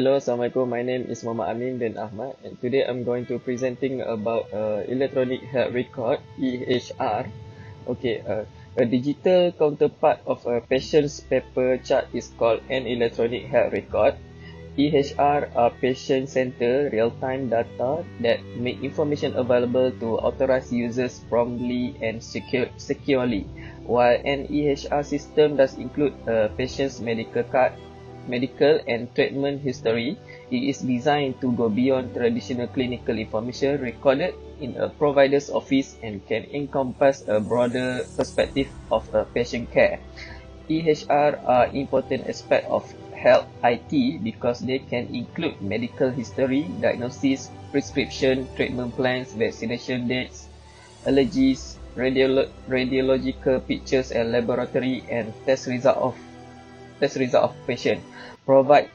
Hello, Assalamualaikum. My name is Muhammad Amin bin Ahmad, and today I'm going to presenting about electronic health record (EHR). Okay, a digital counterpart of a patient's paper chart is called an electronic health record. EHR are patient-centered real-time data that make information available to authorized users promptly and securely. While an EHR system does include a patient's medical card, medical and treatment history, it is designed to go beyond traditional clinical information recorded in a provider's office and can encompass a broader perspective of a patient care. EHR are important aspect of health IT because they can include medical history, diagnosis, prescription, treatment plans, vaccination dates, allergies, radiological pictures and laboratory and test result of patient. Provide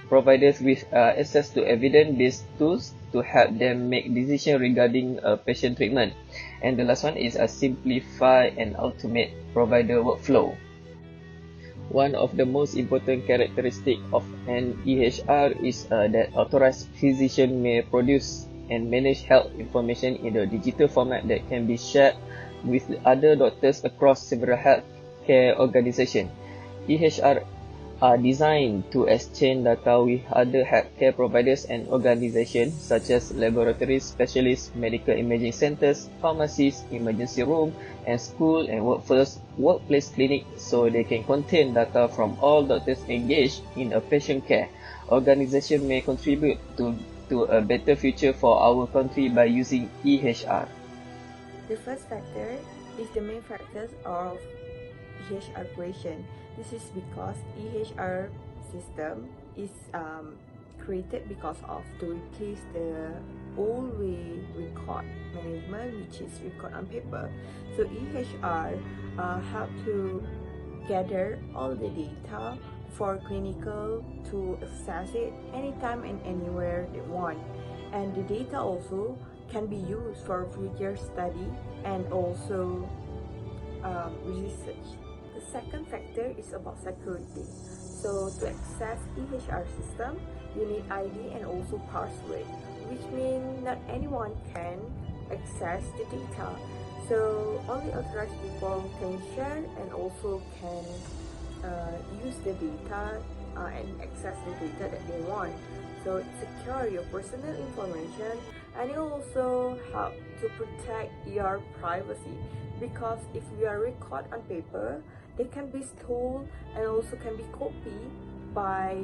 providers with access to evidence-based tools to help them make decisions regarding patient treatment. And the last one is a simplify and automate provider workflow. One of the most important characteristics of an EHR is that authorized physician may produce and manage health information in a digital format that can be shared with other doctors across several healthcare organizations. EHR are designed to exchange data with other healthcare providers and organizations such as laboratories, specialists, medical imaging centers, pharmacies, emergency room, and school and workplace clinics, so they can contain data from all doctors engaged in a patient care. Organizations may contribute to a better future for our country by using EHR. The first factor is the main factors of EHR creation. This is because EHR system is created because of to replace the old way record management, which is record on paper. So EHR help to gather all the data for clinical to access it anytime and anywhere they want, and the data also can be used for future study and also research. The second factor is about security. So to access EHR system, you need ID and also password, which means not anyone can access the data. So only authorized people can share and also can use the data and access the data that they want. So it secures your personal information, and it also help to protect your privacy, because if you are record on paper, they can be stolen and also can be copied by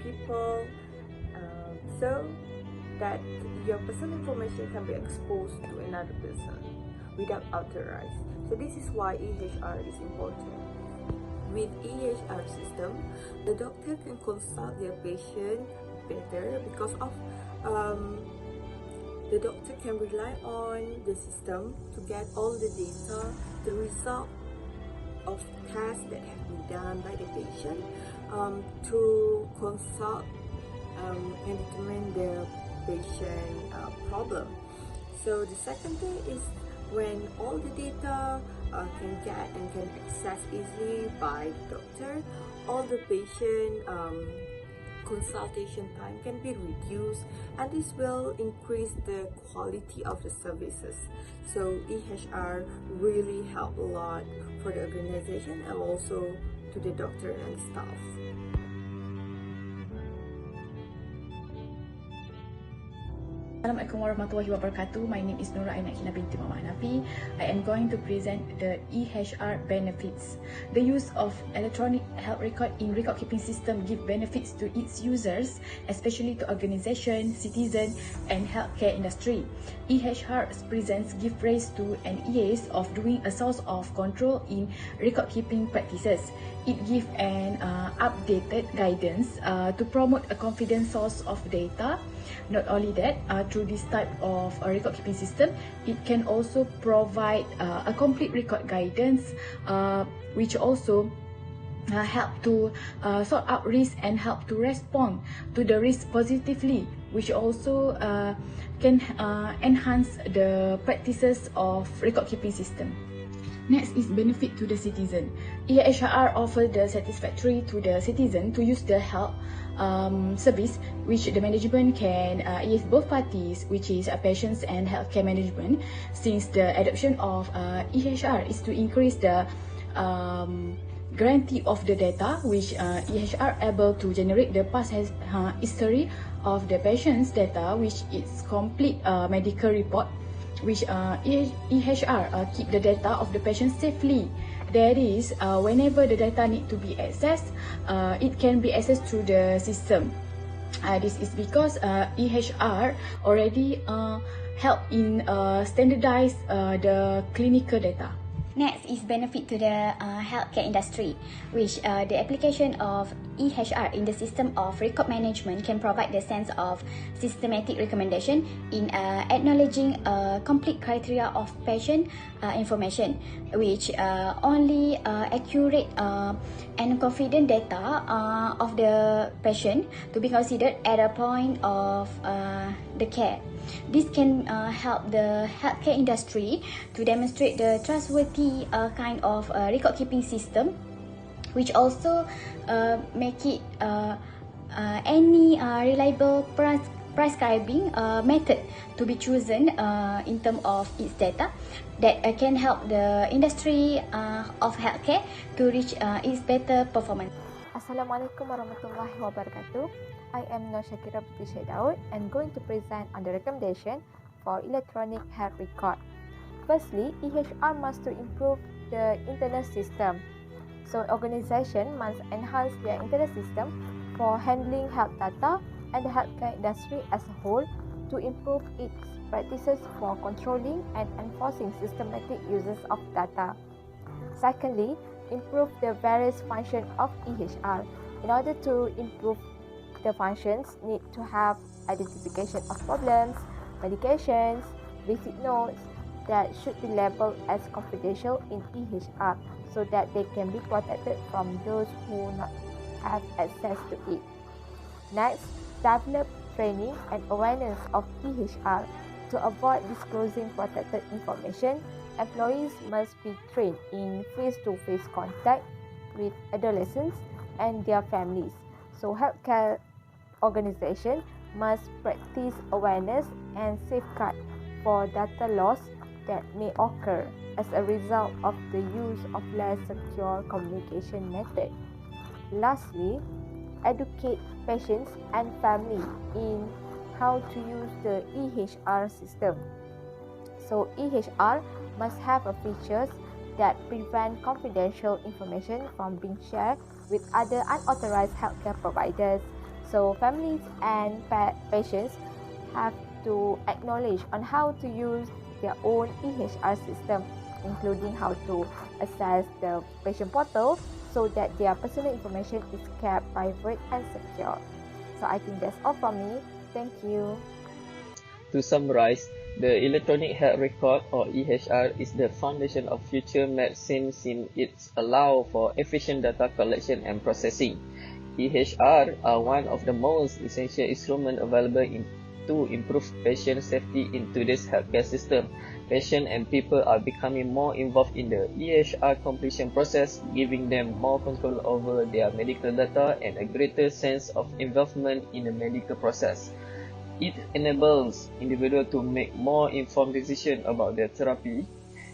people, so that your personal information can be exposed to another person without authorized. So this is why EHR is important. With EHR system, the doctor can consult their patient better because of the doctor can rely on the system to get all the data, the result of tests that have been done by the patient, to consult and determine the patient problem. So the second thing is when all the data can get and can access easily by the doctor, all the patient consultation time can be reduced, and this will increase the quality of the services. So EHR really help a lot for the organization and also to the doctor and staff. Assalamualaikum warahmatullahi wabarakatuh. My name is Nura Ainakina binti Muhammad Hanafi. I am going to present the EHR benefits. The use of electronic health record in record keeping system give benefits to its users, especially to organizations, citizens, and healthcare industry. EHR presents give rise to an ease of doing a source of control in record keeping practices. It gives an updated guidance to promote a confident source of data. Not only that, through this type of record keeping system, it can also provide a complete record guidance, which also help to sort out risk and help to respond to the risk positively, which also can enhance the practices of record keeping system. Next is benefit to the citizen. EHR offers the satisfactory to the citizen to use the health service which the management can ease both parties, which is patients and healthcare management, since the adoption of EHR is to increase the guarantee of the data which EHR able to generate the past history of the patient's data, which is complete medical report, which EHR keep the data of the patient safely. That is, whenever the data need to be accessed, it can be accessed through the system. This is because EHR already help in standardize the clinical data. Next is benefit to the healthcare industry, which the application of EHR in the system of record management can provide the sense of systematic recommendation in acknowledging complete criteria of patient information, which only accurate and confident data of the patient to be considered at a point of the care. This can help the healthcare industry to demonstrate the trustworthy kind of record keeping system, which also make it any reliable prescribing method to be chosen in terms of its data that can help the industry of healthcare to reach its better performance. Assalamualaikum warahmatullahi wabarakatuh. I am Nur Shakira Putri Sheikh and going to present on the recommendation for electronic health record. Firstly, EHR must to improve the internal system. So organization must enhance their internal system for handling health data and the healthcare industry as a whole to improve its practices for controlling and enforcing systematic uses of data. Secondly, improve the various functions of EHR. In order to improve the functions, need to have identification of problems, medications, visit notes that should be labeled as confidential in EHR so that they can be protected from those who not have access to it. Next, develop training and awareness of EHR. To avoid disclosing protected information, employees must be trained in face-to-face contact with adolescents and their families. So healthcare organization must practice awareness and safeguard for data loss that may occur as a result of the use of less secure communication method. Lastly, educate patients and family in how to use the EHR system. So EHR must have a features that prevent confidential information from being shared with other unauthorized healthcare providers. So families and patients have to acknowledge on how to use their own EHR system, including how to access the patient portal so that their personal information is kept private and secure. So I think that's all from me. Thank you. To summarize, the electronic health record or EHR is the foundation of future medicine since it allows for efficient data collection and processing. EHR are one of the most essential instruments available to improve patient safety in today's healthcare system. Patients and people are becoming more involved in the EHR completion process, giving them more control over their medical data and a greater sense of involvement in the medical process. It enables individuals to make more informed decisions about their therapy.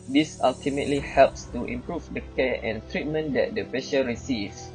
This ultimately helps to improve the care and treatment that the patient receives.